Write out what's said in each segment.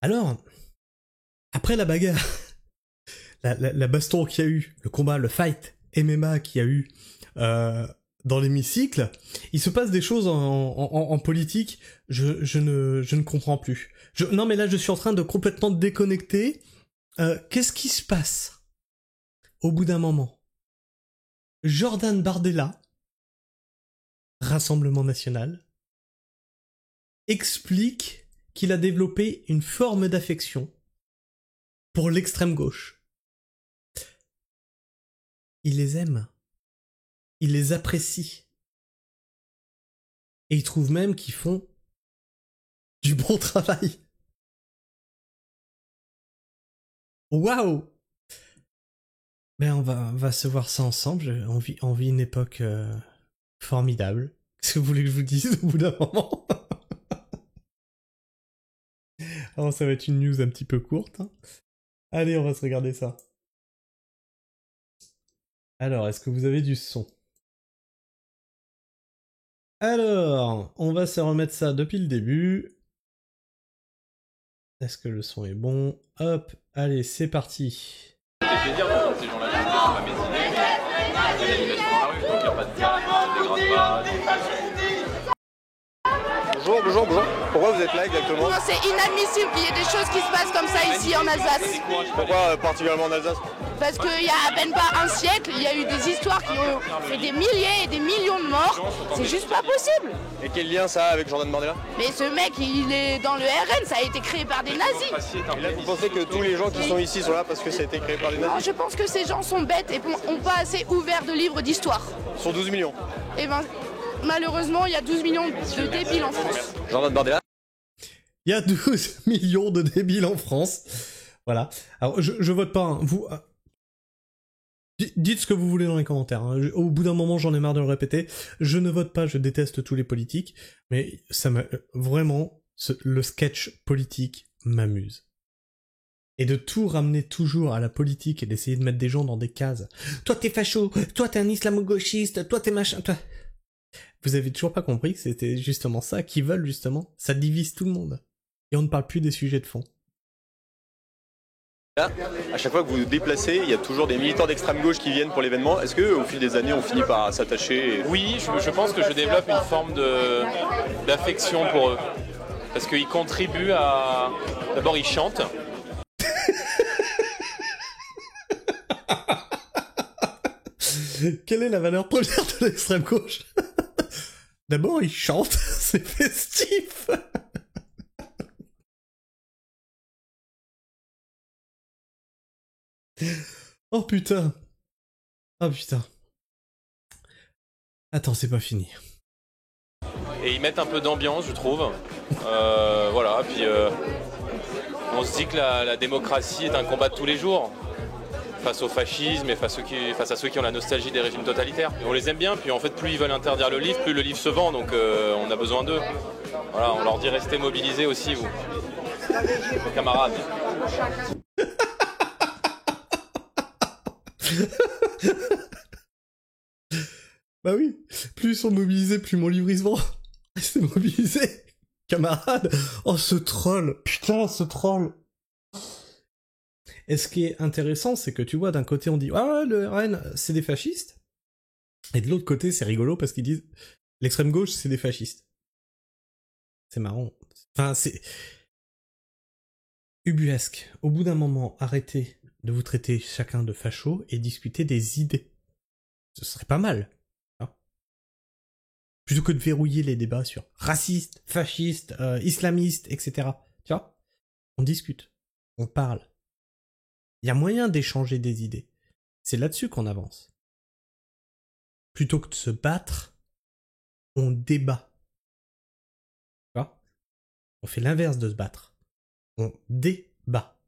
Alors, après la bagarre, la baston qu'il y a eu, le combat, le fight MMA qu'il y a eu dans l'hémicycle, il se passe des choses en politique, je ne comprends plus. Non mais là je suis en train de complètement déconnecter. Qu'est-ce qui se passe au bout d'un moment? Jordan Bardella, Rassemblement National, explique qu'il a développé une forme d'affection pour l'extrême gauche. Il les aime. Il les apprécie. Et il trouve même qu'ils font du bon travail. Waouh! Ben on va se voir ça ensemble. On vit une époque formidable. Qu'est-ce que vous voulez que je vous dise au bout d'un moment? Alors ça va être une news un petit peu courte. Hein. Allez, on va se regarder ça. Alors, est-ce que vous avez du son? Alors, on va se remettre ça depuis le début. Est-ce que le son est bon? Hop, allez, c'est parti. Ça fait plaisir de ces gens-là, je pas mes idées. Ils sont dans la rue, donc il n'y a pas de dégrade pas. Bonjour. Pourquoi vous êtes là exactement? Non, c'est inadmissible qu'il y ait des choses qui se passent comme ça ici en Alsace. Pourquoi particulièrement en Alsace? Parce qu'il y a à peine pas un siècle, il y a eu des histoires qui ont fait des milliers et des millions de morts. C'est juste pas possible. Et quel lien ça a avec Jordan Bardella? Mais ce mec, il est dans le RN, ça a été créé par des nazis. Et là, vous pensez que tous les gens qui sont ici sont là parce que ça a été créé par des nazis? Non, je pense que ces gens sont bêtes et n'ont pas assez ouvert de livres d'histoire. Sur 12 millions. Et ben, malheureusement, il y a 12 millions de débiles en France. Jordan Bardella? Il y a 12 millions de débiles en France. Voilà. Alors, je vote pas. Hein. Vous... Dites ce que vous voulez dans les commentaires. Hein. Au bout d'un moment, j'en ai marre de le répéter. Je ne vote pas, je déteste tous les politiques. Mais ça m'a... Vraiment, le sketch politique m'amuse. Et de tout ramener toujours à la politique et d'essayer de mettre des gens dans des cases. Toi t'es facho, toi t'es un islamo-gauchiste, toi t'es machin... Toi... Vous avez toujours pas compris que c'était justement ça qu'ils veulent, justement. Ça divise tout le monde. Et on ne parle plus des sujets de fond. Là, à chaque fois que vous vous déplacez, il y a toujours des militants d'extrême gauche qui viennent pour l'événement. Est-ce que, au fil des années, on finit par s'attacher? Oui, je pense que je développe une forme d'affection pour eux. Parce qu'ils contribuent à... D'abord, ils chantent. Quelle est la valeur première de l'extrême gauche? D'abord, ils chantent, c'est festif. Oh putain. Oh putain. Attends, c'est pas fini. Et ils mettent un peu d'ambiance, je trouve. Voilà, puis on se dit que la démocratie est un combat de tous les jours. Face au fascisme et face à ceux qui ont la nostalgie des régimes totalitaires. Et on les aime bien, puis en fait plus ils veulent interdire le livre, plus le livre se vend, donc on a besoin d'eux. Voilà, on leur dit restez mobilisés aussi, vous, vos camarades. Bah oui, plus ils sont mobilisés, plus mon livre il se vend. Restez mobilisés, camarades. Oh ce troll, putain ce troll. Et ce qui est intéressant, c'est que tu vois, d'un côté on dit « Ah, le RN, c'est des fascistes », et de l'autre côté, c'est rigolo parce qu'ils disent « L'extrême gauche, c'est des fascistes ». C'est marrant. Enfin, c'est... ubuesque. Au bout d'un moment, arrêtez de vous traiter chacun de facho et discuter des idées. Ce serait pas mal. Hein, plutôt que de verrouiller les débats sur racistes, fascistes, islamistes, etc. Tu vois, on discute, on parle. Il y a moyen d'échanger des idées. C'est là-dessus qu'on avance. Plutôt que de se battre, on débat. Tu vois ? On fait l'inverse de se battre. On débat.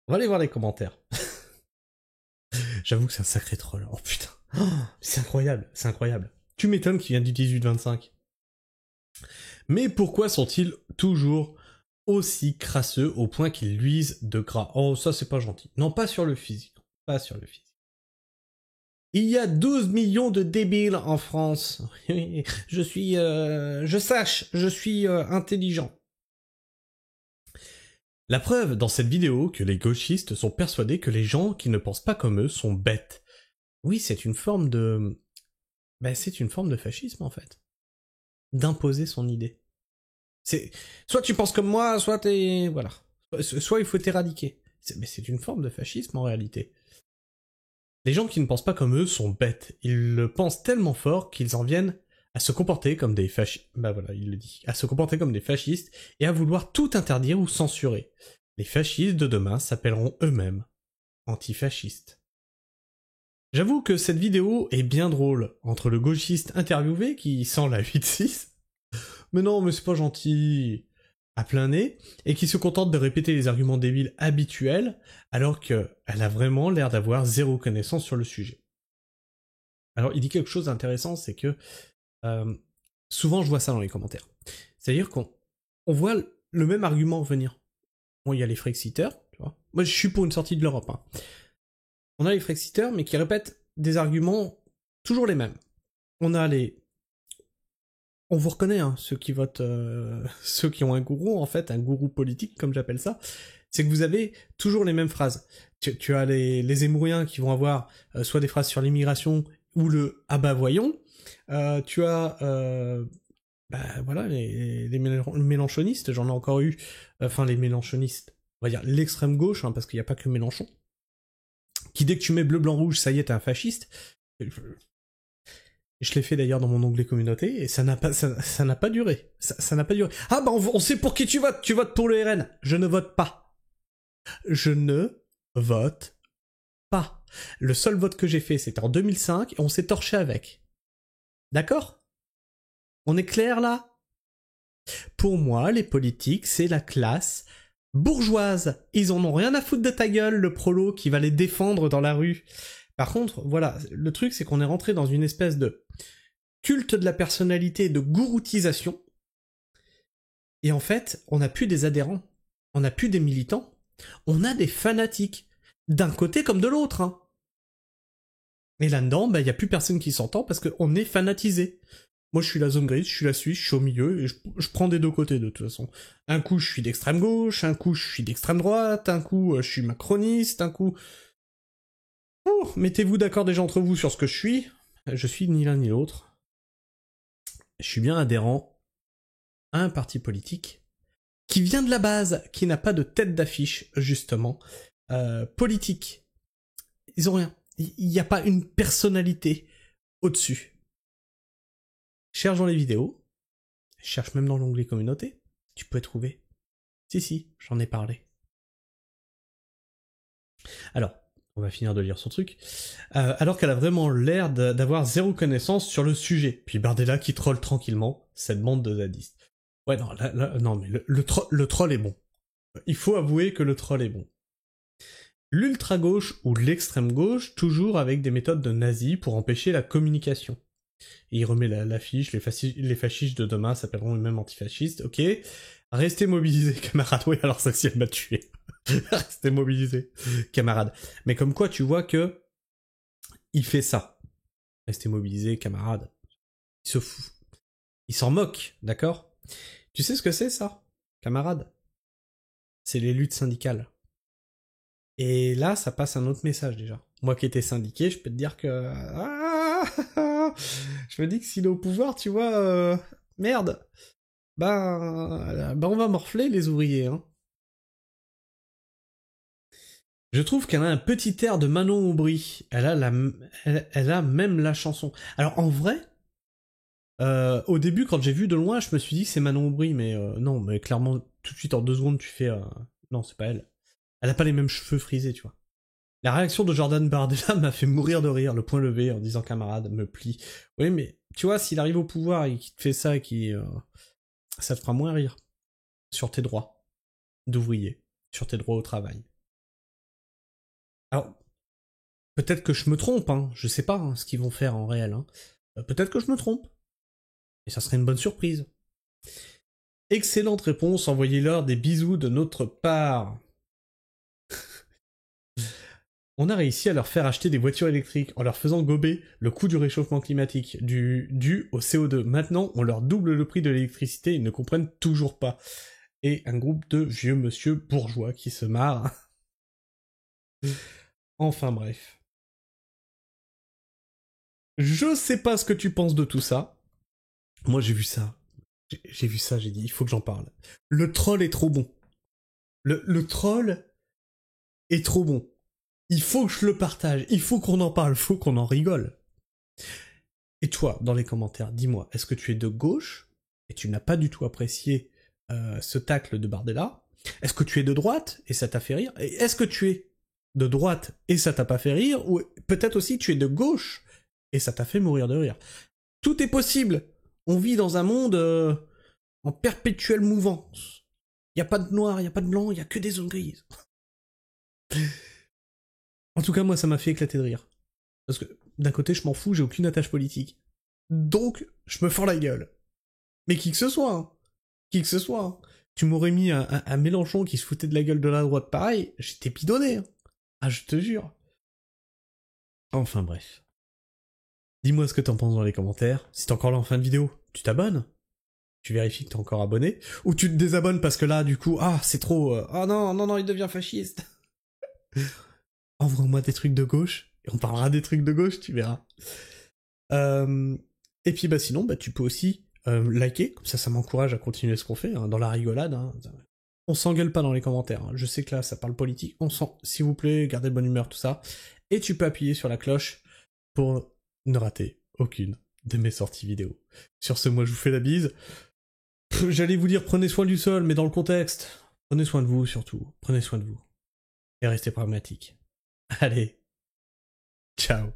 On va aller voir les commentaires. J'avoue que c'est un sacré troll. Oh putain. Oh, c'est incroyable, c'est incroyable. Tu m'étonnes qu'il vient du 18-25. Mais pourquoi sont-ils toujours aussi crasseux au point qu'ils luisent de gras? Oh, ça c'est pas gentil. Non, pas sur le physique. Pas sur le physique. Il y a 12 millions de débiles en France. Je suis intelligent. La preuve dans cette vidéo que les gauchistes sont persuadés que les gens qui ne pensent pas comme eux sont bêtes. Oui, c'est une forme de... c'est une forme de fascisme en fait. D'imposer son idée. C'est... Soit tu penses comme moi, soit t'es... Voilà. Soit il faut t'éradiquer. Mais c'est une forme de fascisme en réalité. Les gens qui ne pensent pas comme eux sont bêtes. Ils le pensent tellement fort qu'ils en viennent à se comporter comme des fascistes. Bah voilà, il le dit. À se comporter comme des fascistes et à vouloir tout interdire ou censurer. Les fascistes de demain s'appelleront eux-mêmes antifascistes. J'avoue que cette vidéo est bien drôle, entre le gauchiste interviewé qui sent la 8-6, mais non, mais c'est pas gentil, à plein nez, et qui se contente de répéter les arguments débiles habituels, alors qu'elle a vraiment l'air d'avoir zéro connaissance sur le sujet. Alors il dit quelque chose d'intéressant, c'est que souvent je vois ça dans les commentaires. C'est-à-dire qu'on voit le même argument venir. Bon, il y a les Frexiteurs, tu vois. Moi je suis pour une sortie de l'Europe, hein. On a les Frexiteurs, mais qui répètent des arguments toujours les mêmes. On a les... On vous reconnaît, hein, ceux qui votent... ceux qui ont un gourou, en fait, un gourou politique, comme j'appelle ça, c'est que vous avez toujours les mêmes phrases. Tu as les Zemmouriens qui vont avoir soit des phrases sur l'immigration, ou le « ah bah voyons », tu as... voilà, les mélenchonistes, j'en ai encore eu... Enfin, les mélenchonistes, on va dire l'extrême gauche, hein, parce qu'il n'y a pas que Mélenchon, qui dès que tu mets bleu, blanc, rouge, ça y est, t'es un fasciste. Je l'ai fait d'ailleurs dans mon onglet communauté, et ça n'a pas duré. Ça n'a pas duré. Ah bah on sait pour qui tu votes pour le RN. Je ne vote pas. Je ne vote pas. Le seul vote que j'ai fait, c'était en 2005, et on s'est torché avec. D'accord ? On est clair là ? Pour moi, les politiques, c'est la classe bourgeoise. Ils en ont rien à foutre de ta gueule, le prolo qui va les défendre dans la rue. Par contre, voilà, le truc c'est qu'on est rentré dans une espèce de culte de la personnalité, de gouroutisation. Et en fait, on n'a plus des adhérents, on n'a plus des militants, on a des fanatiques, d'un côté comme de l'autre, hein. Et là-dedans, il n'y a plus personne qui s'entend parce qu'on est fanatisé. Moi, je suis la zone grise, je suis la Suisse, je suis au milieu, et je prends des deux côtés, de toute façon. Un coup, je suis d'extrême gauche, un coup, je suis d'extrême droite, un coup, je suis macroniste, un coup... Oh, mettez-vous d'accord déjà entre vous sur ce que je suis ni l'un ni l'autre. Je suis bien adhérent à un parti politique qui vient de la base, qui n'a pas de tête d'affiche, justement, politique. Ils ont rien. Il n'y a pas une personnalité au-dessus. Cherche dans les vidéos, cherche même dans l'onglet communauté, tu peux trouver. Si, j'en ai parlé. Alors, on va finir de lire son truc. Alors qu'elle a vraiment l'air d'avoir zéro connaissance sur le sujet. Puis Bardella qui troll tranquillement cette bande de zadistes. Ouais, non, non mais le troll est bon. Il faut avouer que le troll est bon. L'ultra-gauche ou l'extrême gauche, toujours avec des méthodes de nazis pour empêcher la communication. Et il remet l'affiche, les fascistes de demain s'appelleront eux-mêmes antifascistes, ok. Restez mobilisés, camarades. Oui, alors celle-ci, elle m'a tué. Restez mobilisés, camarades. Mais comme quoi, tu vois que il fait ça. Restez mobilisés, camarades. Il se fout. Il s'en moque, d'accord ? Tu sais ce que c'est, ça, camarades ? C'est les luttes syndicales. Et là, ça passe un autre message, déjà. Moi qui étais syndiqué, je peux te dire que... je me dis que s'il est au pouvoir, tu vois... Merde. On va morfler, les ouvriers, hein. Je trouve qu'elle a un petit air de Manon Aubry. Elle a même la chanson. Alors, en vrai... au début, quand j'ai vu de loin, je me suis dit que c'est Manon Aubry, mais non, mais clairement, tout de suite, en 2 secondes, tu fais... Non, c'est pas elle. Elle a pas les mêmes cheveux frisés, tu vois. La réaction de Jordan Bardella m'a fait mourir de rire, le point levé, en disant « camarade, me plie ». Oui, mais tu vois, s'il arrive au pouvoir et qu'il te fait ça, ça te fera moins rire. Sur tes droits d'ouvrier, sur tes droits au travail. Alors, peut-être que je me trompe, hein, je sais pas ce qu'ils vont faire en réel. Hein. Peut-être que je me trompe. Et ça serait une bonne surprise. Excellente réponse, envoyez-leur des bisous de notre part. On a réussi à leur faire acheter des voitures électriques en leur faisant gober le coût du réchauffement climatique dû au CO2. Maintenant, on leur double le prix de l'électricité, ils ne comprennent toujours pas. et un groupe de vieux monsieur bourgeois qui se marrent. Enfin bref. Je sais pas ce que tu penses de tout ça. Moi j'ai vu ça. J'ai vu ça, j'ai dit, il faut que j'en parle. Le troll est trop bon. Le troll est trop bon. Il faut que je le partage, il faut qu'on en parle, il faut qu'on en rigole. Et toi, dans les commentaires, dis-moi, est-ce que tu es de gauche et tu n'as pas du tout apprécié ce tacle de Bardella? Est-ce que tu es de droite et ça t'a fait rire? Et est-ce que tu es de droite et ça t'a pas fait rire? Ou peut-être aussi tu es de gauche et ça t'a fait mourir de rire? Tout est possible. On vit dans un monde en perpétuelle mouvance. Il n'y a pas de noir, il n'y a pas de blanc, il n'y a que des zones grises. En tout cas, moi, ça m'a fait éclater de rire. Parce que, d'un côté, je m'en fous, j'ai aucune attache politique. Donc, je me fends la gueule. Mais qui que ce soit, hein. Qui que ce soit, hein. Tu m'aurais mis un Mélenchon qui se foutait de la gueule de la droite pareil, j'étais bidonné. Hein. Ah, je te jure. Enfin, bref. Dis-moi ce que t'en penses dans les commentaires. Si t'es encore là en fin de vidéo, tu t'abonnes. Tu vérifies que t'es encore abonné. Ou tu te désabonnes parce que là, du coup, ah, c'est trop... Ah non, il devient fasciste. Envoie-moi des trucs de gauche, et on parlera des trucs de gauche, tu verras. Et puis bah sinon, bah tu peux aussi liker, comme ça m'encourage à continuer ce qu'on fait, hein, dans la rigolade. Hein. On s'engueule pas dans les commentaires, hein. Je sais que là, ça parle politique, s'il vous plaît, gardez bonne humeur, tout ça. Et tu peux appuyer sur la cloche pour ne rater aucune de mes sorties vidéo. Sur ce, moi je vous fais la bise. J'allais vous dire prenez soin du sol, mais dans le contexte, prenez soin de vous surtout, prenez soin de vous. Et restez pragmatique. Allez, ciao.